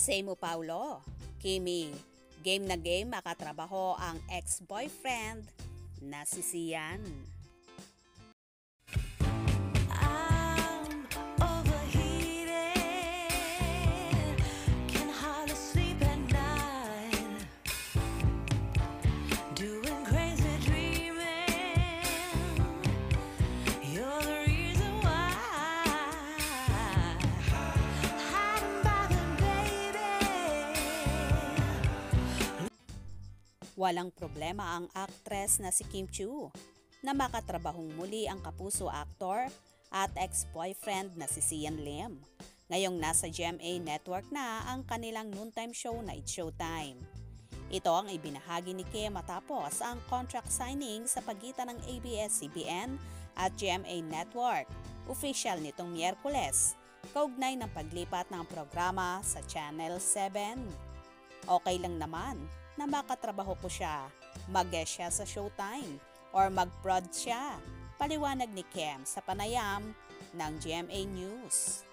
Say mo Paulo, Kimi, game na game makatrabaho ang ex-boyfriend na si Sian. Walang problema ang aktres na si Kim Chiu na makatrabahong muli ang kapuso aktor at ex-boyfriend na si Sian Lim. Ngayong nasa GMA Network na ang kanilang noontime show na It's Showtime. Ito ang ibinahagi ni Kim matapos ang contract signing sa pagitan ng ABS-CBN at GMA Network, official nitong Miyerkules, kaugnay ng paglipat ng programa sa Channel 7. Okay lang naman na makatrabaho ko siya, mag-guest siya sa Showtime or mag-prod siya, paliwanag ni Kim sa panayam ng GMA News.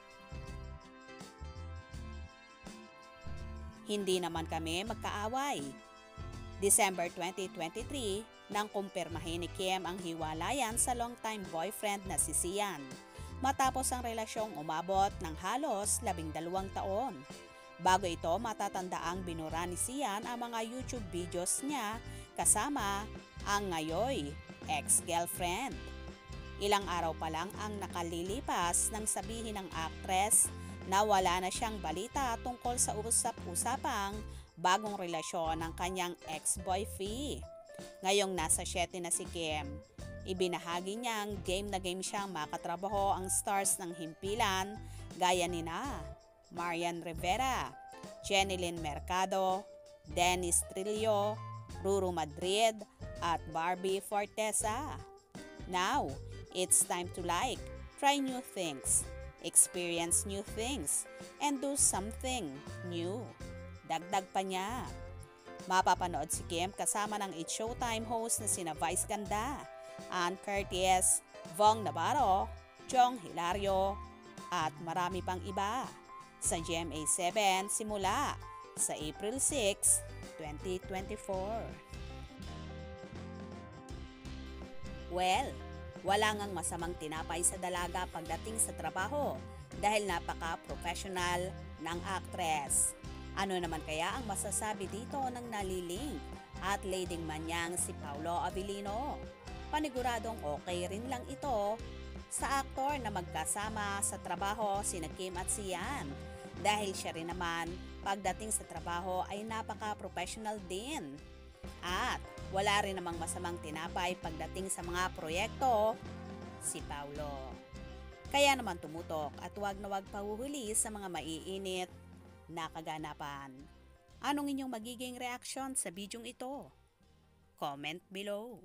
Hindi naman kami magkaaway. December 2023 nang kumpirmahin ni Kim ang hiwalayan sa long-time boyfriend na si Sian, matapos ang relasyong umabot ng halos 12 taon. Bago ito, matatandaang binura ni Sian ang mga YouTube videos niya kasama ang ngayoy ex-girlfriend. Ilang araw pa lang ang nakalilipas nang sabihin ng aktres na wala na siyang balita tungkol sa usap-usapang bagong relasyon ng kanyang ex-boyfriend. Ngayong nasa 7 na si Kim, ibinahagi niyang game na game siyang makatrabaho ang stars ng himpilan gaya nina Marian Rivera, Jenilyn Mercado, Dennis Trillo, Ruru Madrid at Barbie Fortesa. Now, it's time to try new things, experience new things, and do something new. Dagdag pa niya. Mapapanood si Kim kasama ng It's Showtime host na sina Vice Ganda, Ann Curtis, Vong Navarro, Jong Hilario, at marami pang iba sa GMA 7 simula sa April 6, 2024. Well, wala ngang masamang tinapay sa dalaga pagdating sa trabaho dahil napaka-professional ng aktres. Ano naman kaya ang masasabi dito ng naliling at leading man niyang si Paulo Abilino? Paniguradong okay rin lang ito sa aktor na magkasama sa trabaho sina Kim at Sian dahil siya rin naman pagdating sa trabaho ay napaka-professional din. At wala rin namang masamang tinapay pagdating sa mga proyekto si Paulo. Kaya naman tumutok at wag na wag pahuhuli sa mga maiinit na kaganapan. Anong inyong magiging reaksyon sa bidyong ito? Comment below.